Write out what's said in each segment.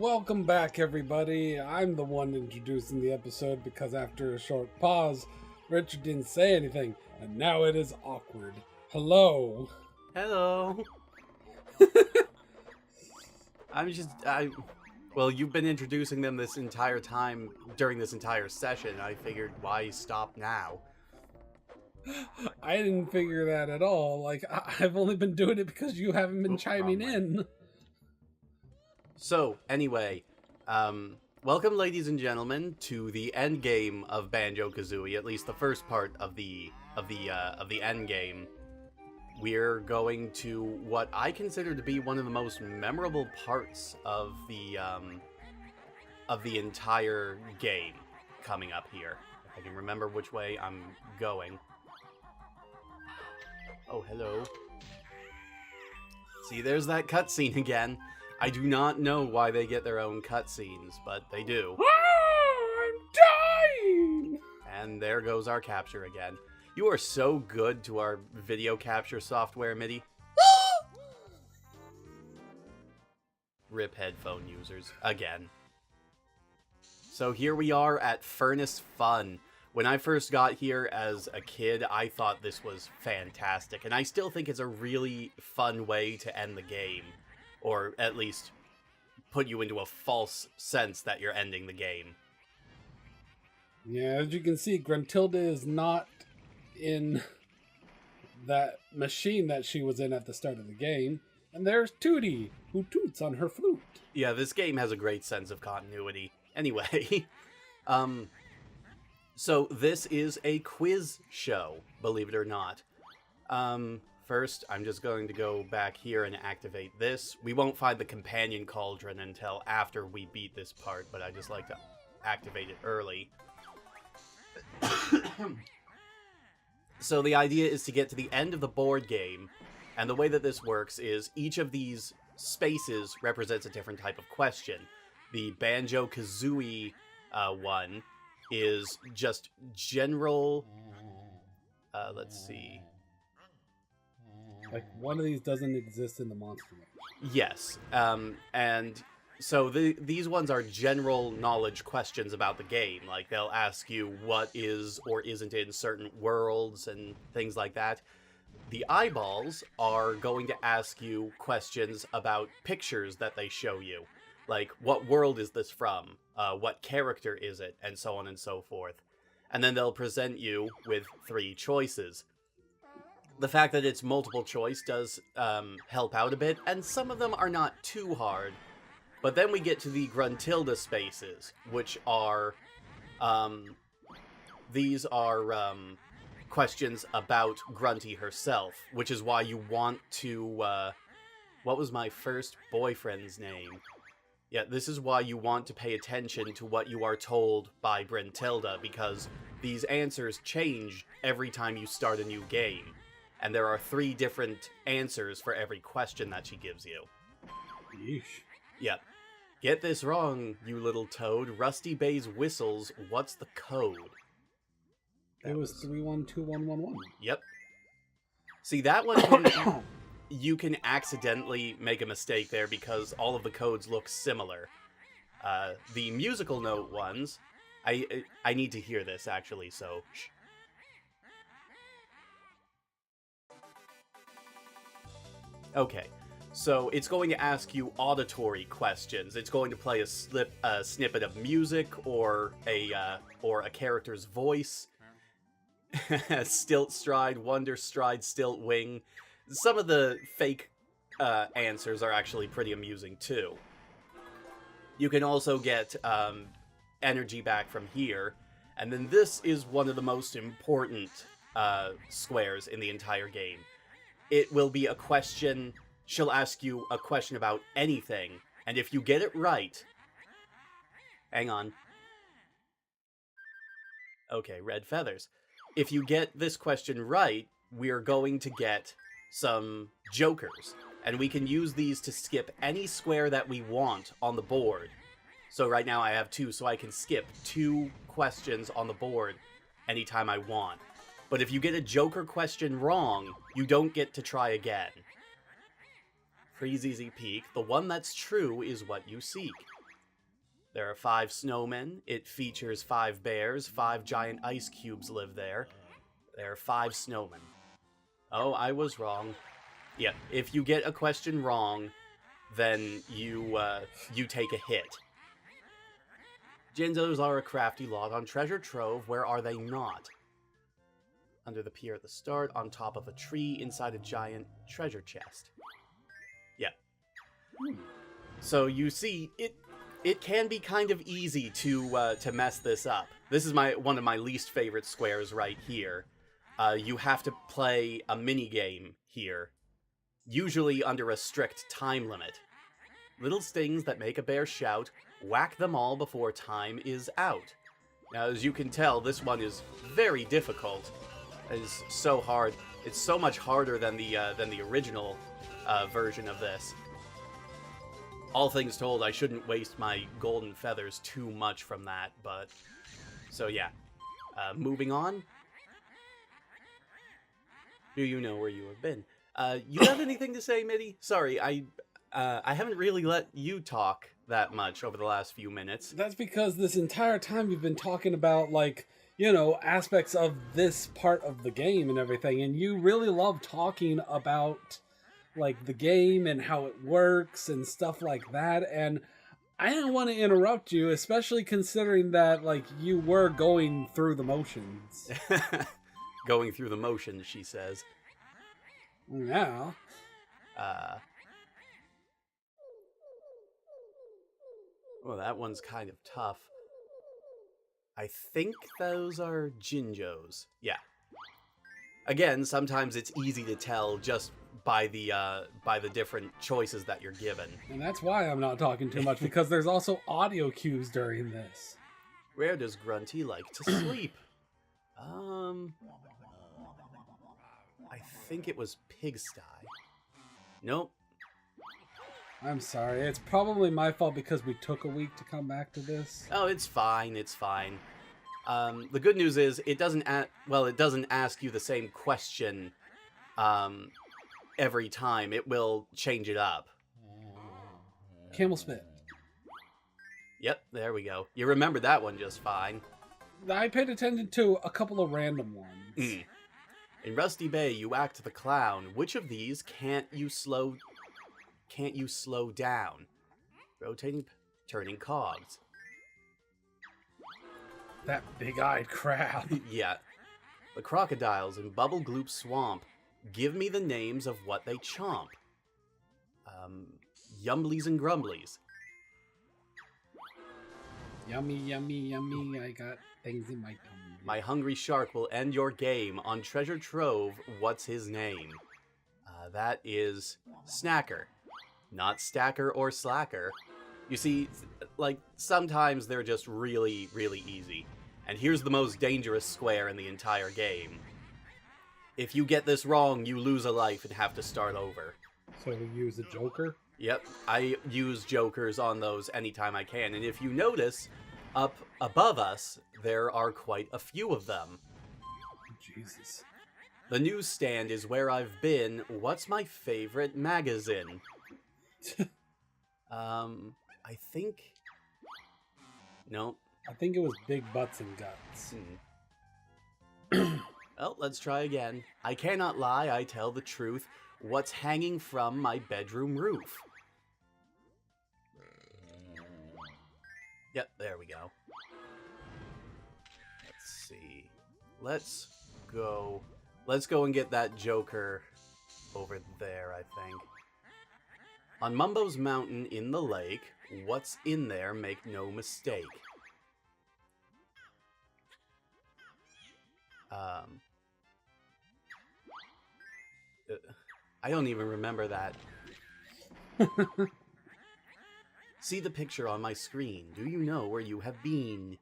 Welcome back, everybody. I'm the one introducing the episode because after a short pause, Richard didn't say anything, and now it is awkward. Hello. Hello. Well, you've been introducing them this entire time during this entire session. I figured, why stop now? I didn't figure that at all. I've only been doing it because you haven't been chiming in. So, anyway, welcome, ladies and gentlemen, to the end game of Banjo-Kazooie. At least the first part of the end game. We're going to what I consider to be one of the most memorable parts of the entire game coming up here. If I can remember which way I'm going. Oh, hello. See, there's that cutscene again. I do not know why they get their own cutscenes, but they do. I'm dying! And there goes our capture again. You are so good to our video capture software, MIDI. RIP headphone users, again. So here we are at Furnace Fun. When I first got here as a kid, I thought this was fantastic, and I still think it's a really fun way to end the game. Or at least put you into a false sense that you're ending the game. Yeah, as you can see, Gruntilda is not in that machine that she was in at the start of the game. And there's Tooty, who toots on her flute. Yeah, this game has a great sense of continuity. Anyway, so this is a quiz show, believe it or not. First, I'm just going to go back here and activate this. We won't find the companion cauldron until after we beat this part, but I just like to activate it early. So the idea is to get to the end of the board game, and the way that this works is each of these spaces represents a different type of question. The Banjo-Kazooie one is just general... let's see... Like, one of these doesn't exist in the monster manual. Yes, and so these ones are general knowledge questions about the game. Like, they'll ask you what is or isn't in certain worlds and things like that. The eyeballs are going to ask you questions about pictures that they show you. Like, what world is this from? What character is it? And so on and so forth. And then they'll present you with 3 choices. The fact that it's multiple choice does help out a bit, and some of them are not too hard. But then we get to the Gruntilda spaces, which are... these are questions about Grunty herself, which is why you want to... what was my first boyfriend's name? Yeah, this is why you want to pay attention to what you are told by Gruntilda, because these answers change every time you start a new game. And there are 3 different answers for every question that she gives you. Yeesh. Yep. Get this wrong, you little toad. Rusty Bay's whistles, what's the code? It was 312111. Yep. See, that one you can accidentally make a mistake there because all of the codes look similar. The musical note ones, I need to hear this, actually, so... Shh. Okay, so it's going to ask you auditory questions. It's going to play a snippet of music or a character's voice. Stilt stride, wonder stride, stilt wing. Some of the fake answers are actually pretty amusing too. You can also get energy back from here, and then this is one of the most important squares in the entire game. It will be a question, she'll ask you a question about anything, and if you get it right... Hang on. Okay, red feathers. If you get this question right, we're going to get some jokers, and we can use these to skip any square that we want on the board. So right now I have 2, so I can skip 2 questions on the board anytime I want. But if you get a Joker question wrong, you don't get to try again. Freezeezy Peak, the one that's true is what you seek. There are 5 snowmen. It features 5 bears. 5 giant ice cubes live there. There are 5 snowmen. Oh, I was wrong. Yeah, if you get a question wrong, then you take a hit. Jinzos are a crafty lot on treasure trove. Where are they not? Under the pier at the start, on top of a tree, inside a giant treasure chest. Yeah. So you see, it can be kind of easy to mess this up. This is one of my least favorite squares right here. You have to play a mini game here, usually under a strict time limit. Little stings that make a bear shout, whack them all before time is out. Now, as you can tell, this one is very difficult. It is so hard. It's so much harder than the original version of this. All things told, I shouldn't waste my golden feathers too much from that, but... So yeah. Moving on. Do you know where you have been? You have anything to say, Mitty? Sorry, I haven't really let you talk that much over the last few minutes. That's because this entire time you've been talking about, like, you know, aspects of this part of the game and everything, and you really love talking about, like, the game and how it works and stuff like that, and I didn't want to interrupt you, especially considering that, like, you were going through the motions. Going through the motions, she says. Yeah. Well, that one's kind of tough. I think those are Jinjos. Yeah. Again, sometimes it's easy to tell just by the different choices that you're given. And that's why I'm not talking too much, because there's also audio cues during this. Where does Grunty like to sleep? I think it was Pigsty. Nope. I'm sorry. It's probably my fault because we took a week to come back to this. Oh, it's fine. It's fine. The good news is it doesn't ask you the same question every time. It will change it up. Camel spit. Yep, there we go. You remembered that one just fine. I paid attention to a couple of random ones. In Rusty Bay, you act the clown. Which of these can't you slow down? Rotating, turning cogs. That big-eyed crab. Yeah. The crocodiles in Bubble Gloop Swamp. Give me the names of what they chomp. Yumblies and Grumblies. Yummy, yummy, yummy. I got things in my tummy. My hungry shark will end your game. On Treasure Trove, what's his name? That is Snacker. Not Stacker or Slacker. You see, like, sometimes they're just really, really easy. And here's the most dangerous square in the entire game. If you get this wrong, you lose a life and have to start over. So we use a joker? Yep, I use jokers on those anytime I can. And if you notice, up above us, there are quite a few of them. Jesus. The newsstand is where I've been. What's my favorite magazine? I think... Nope. I think it was Big Butts and Guts. Well, let's try again. I cannot lie, I tell the truth. What's hanging from my bedroom roof? Yep, there we go. Let's see. Let's go and get that Joker over there, I think. On Mumbo's Mountain in the lake, what's in there, make no mistake. I don't even remember that. See the picture on my screen. Do you know where you have been?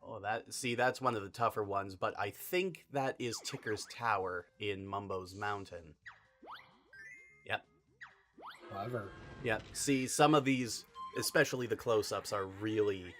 Oh, that's one of the tougher ones, but I think that is Ticker's Tower in Mumbo's Mountain. Yep. Clever. Yep. See, some of these, especially the close-ups, are really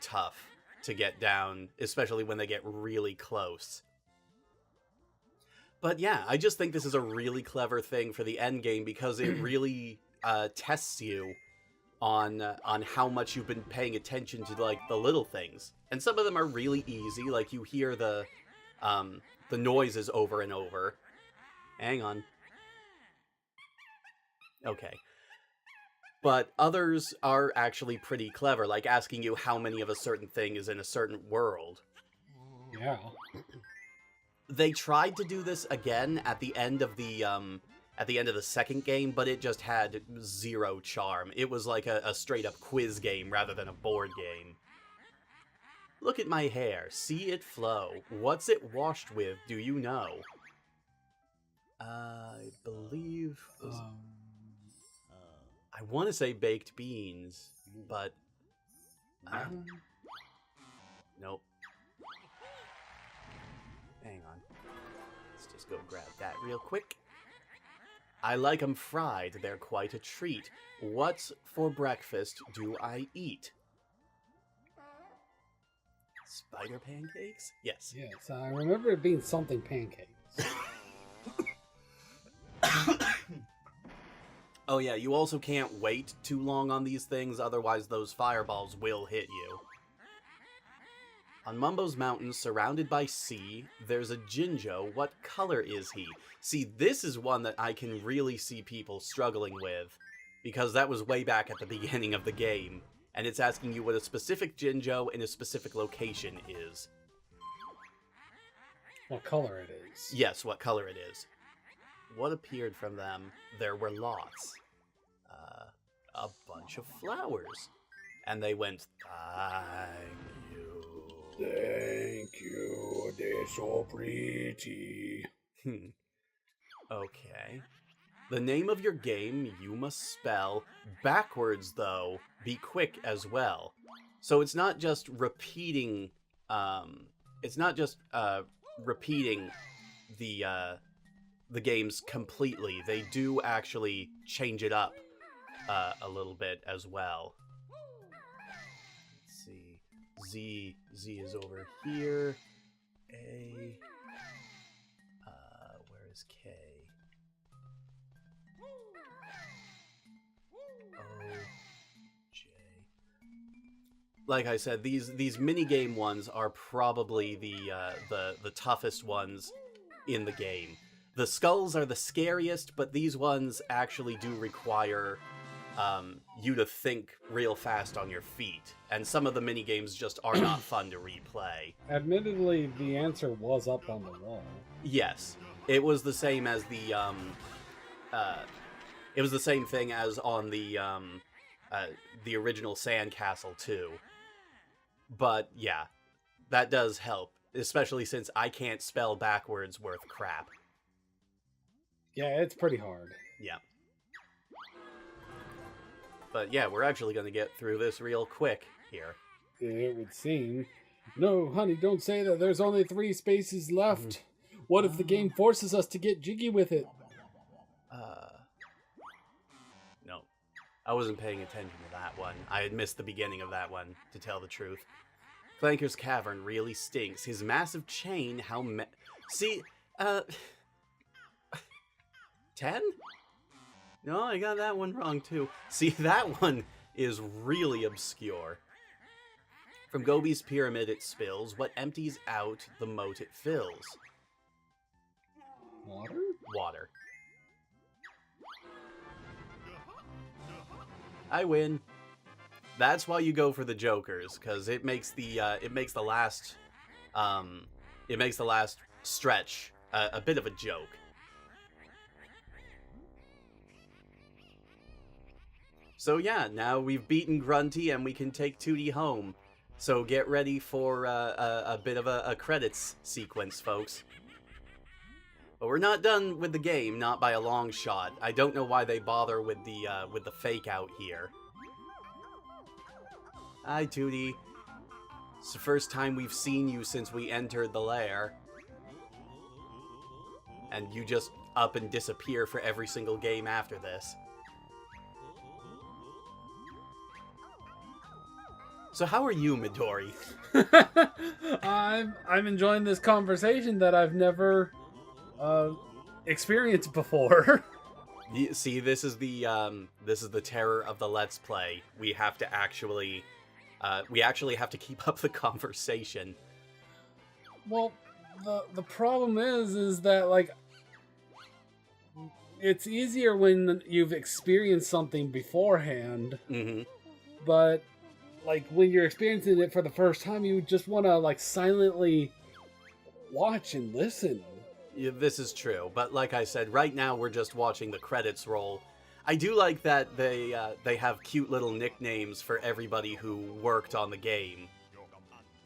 tough to get down, especially when they get really close. But yeah, I just think this is a really clever thing for the end game because it really tests you on how much you've been paying attention to like the little things. And some of them are really easy, like you hear the noises over and over. Hang on. Okay. But others are actually pretty clever, like asking you how many of a certain thing is in a certain world. Yeah. They tried to do this again at the end of the second game, but it just had zero charm. It was like a straight-up quiz game rather than a board game. Look at my hair. See it flow. What's it washed with, do you know? I believe... I want to say baked beans, but... nope. Hang on. Let's just go grab that real quick. I like 'em fried. They're quite a treat. What's for breakfast do I eat? Spider pancakes? Yes. Yes, I remember it being something pancakes. Oh yeah, you also can't wait too long on these things, otherwise those fireballs will hit you. On Mumbo's Mountain, surrounded by sea, there's a Jinjo. What color is he? See, this is one that I can really see people struggling with, because that was way back at the beginning of the game, and it's asking you what a specific Jinjo in a specific location is. What color it is. Yes, what color it is. What appeared from them? There were lots. A bunch of flowers. And they went, thank you. Thank you, they're so pretty. Okay. The name of your game you must spell backwards, though. Be quick as well. So it's not just repeating. Repeating the games completely. They do actually change it up a little bit as well. Let's see. Z is over here. A. Where is K? O. J. Like I said, these mini game ones are probably the toughest ones in the game. The skulls are the scariest, but these ones actually do require you to think real fast on your feet, and some of the mini games just are not fun to replay. Admittedly, the answer was up on the wall. Yes, it was the same as the it was the same thing as on the original Sandcastle too. But yeah, that does help, especially since I can't spell backwards worth crap. Yeah, it's pretty hard. Yeah. But yeah, we're actually going to get through this real quick here. It would seem. No, honey, don't say that. There's only 3 spaces left. What if the game forces us to get jiggy with it? No. I wasn't paying attention to that one. I had missed the beginning of that one, to tell the truth. Flanker's Cavern really stinks. His massive chain, See, 10? No, I got that one wrong, too. See, that one is really obscure. From Gobi's pyramid it spills. What empties out the moat it fills? Water? Water. I win. That's why you go for the jokers, because it makes the last stretch a bit of a joke. So yeah, now we've beaten Grunty and we can take Tooty home. So get ready for a bit of a credits sequence, folks. But we're not done with the game, not by a long shot. I don't know why they bother with the fake out here. Hi, Tooty. It's the first time we've seen you since we entered the lair. And you just up and disappear for every single game after this. So how are you, Midori? I'm enjoying this conversation that I've never experienced before. See, this is the terror of the Let's Play. We have to actually, we actually have to keep up the conversation. Well, the problem is that like it's easier when you've experienced something beforehand, Hmm. but like when you're experiencing it for the first time, you just want to like silently watch and listen. Yeah, this is true, but like I said, right now we're just watching the credits roll. I do like that they have cute little nicknames for everybody who worked on the game.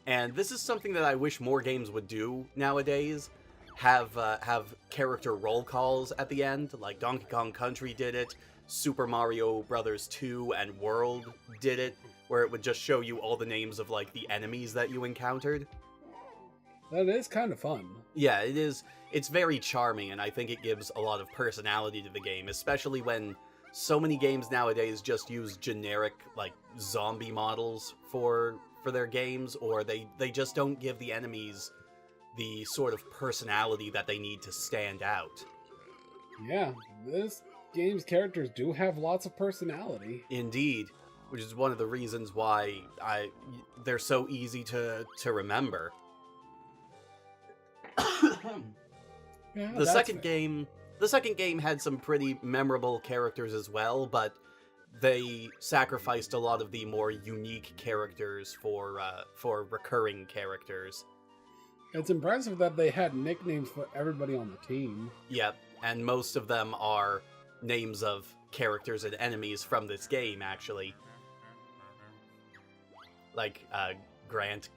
And this is something that I wish more games would do nowadays. Have character roll calls at the end, like Donkey Kong Country did it, Super Mario Brothers 2 and World did it, where it would just show you all the names of like the enemies that you encountered. That is kind of fun. Yeah, it is. It's very charming, and I think it gives a lot of personality to the game, especially when so many games nowadays just use generic like zombie models for their games, or they just don't give the enemies the sort of personality that they need to stand out. Yeah, this game's characters do have lots of personality. Indeed, which is one of the reasons why they're so easy to remember. Yeah, The second game had some pretty memorable characters as well, but they sacrificed a lot of the more unique characters for recurring characters. It's impressive that they had nicknames for everybody on the team. Yep, and most of them are names of characters and enemies from this game, actually. Like Grant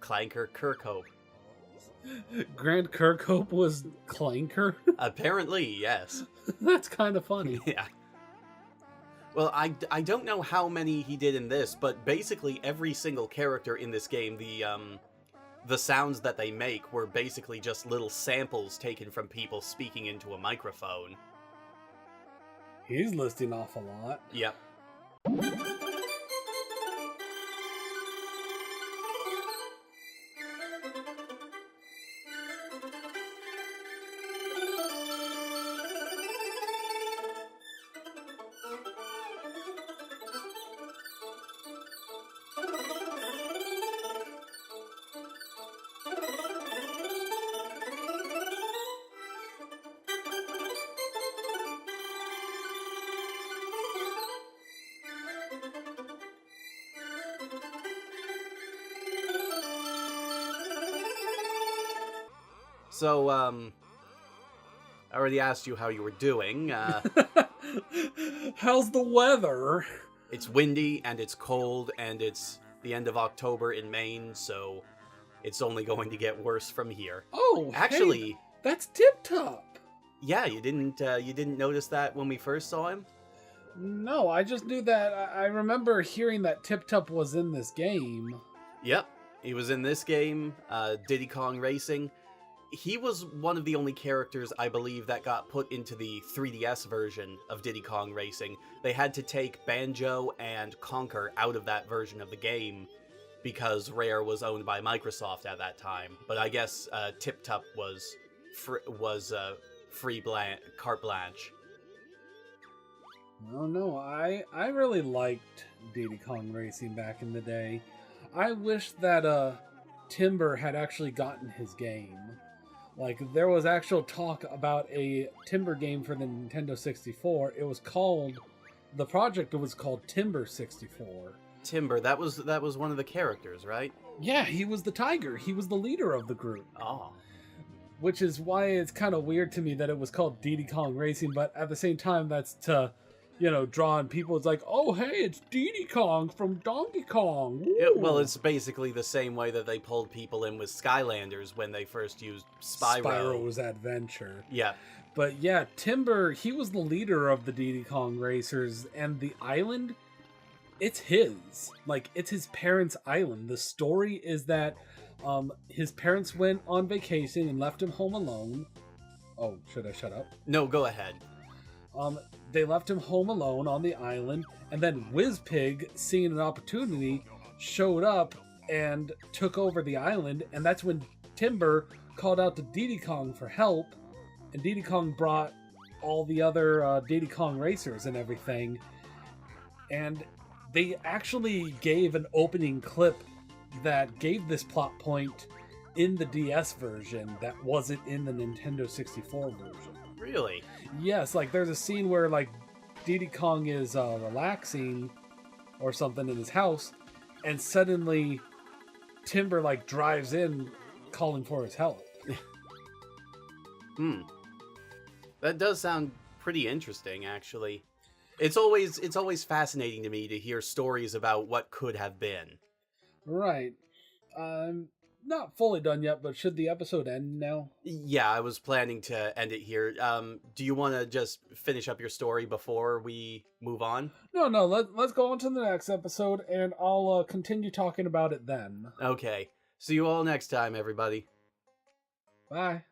Clanker Kirkhope. Grant Kirkhope was Clanker? Apparently, yes. That's kind of funny. Yeah. Well, I don't know how many he did in this, but basically every single character in this game, the sounds that they make were basically just little samples taken from people speaking into a microphone. He's listing off a lot. Yep. So, I already asked you how you were doing. How's the weather? It's windy, and it's cold, and it's the end of October in Maine, so it's only going to get worse from here. Oh, Actually, hey, that's Tip Top. yeah, you didn't notice that when we first saw him? No, I just knew that. I remember hearing that Tip Top was in this game. Yep, he was in this game, Diddy Kong Racing. He was one of the only characters, I believe, that got put into the 3DS version of Diddy Kong Racing. They had to take Banjo and Conker out of that version of the game because Rare was owned by Microsoft at that time. But I guess Tip Top was carte blanche. Oh no, I really liked Diddy Kong Racing back in the day. I wish that Timber had actually gotten his game. Like, there was actual talk about a Timber game for the Nintendo 64. The project was called Timber 64. Timber, that was one of the characters, right? Yeah, he was the tiger. He was the leader of the group. Oh. Which is why it's kind of weird to me that it was called Diddy Kong Racing, but at the same time, that's to, draw on people. It's like, oh, hey, it's Diddy Kong from Donkey Kong. Well, it's basically the same way that they pulled people in with Skylanders when they first used Spyro. Spyro's Adventure. Yeah. But yeah, Timber, he was the leader of the Diddy Kong Racers, and the island, it's his. Like, it's his parents' island. The story is that his parents went on vacation and left him home alone. Oh, should I shut up? No, go ahead. They left him home alone on the island, and then Wizpig, seeing an opportunity, showed up and took over the island, and that's when Timber called out to Diddy Kong for help, and Diddy Kong brought all the other Diddy Kong racers and everything. And they actually gave an opening clip that gave this plot point in the DS version that wasn't in the Nintendo 64 version. Really? Yes, like there's a scene where like Diddy Kong is relaxing or something in his house, and suddenly Timber like drives in calling for his help. That does sound pretty interesting, actually. It's always fascinating to me to hear stories about what could have been. Right. Not fully done yet, but should the episode end now? Yeah, I was planning to end it here. Do you want to just finish up your story before we move on? No, let's go on to the next episode, and I'll continue talking about it then. Okay. See you all next time, everybody. Bye.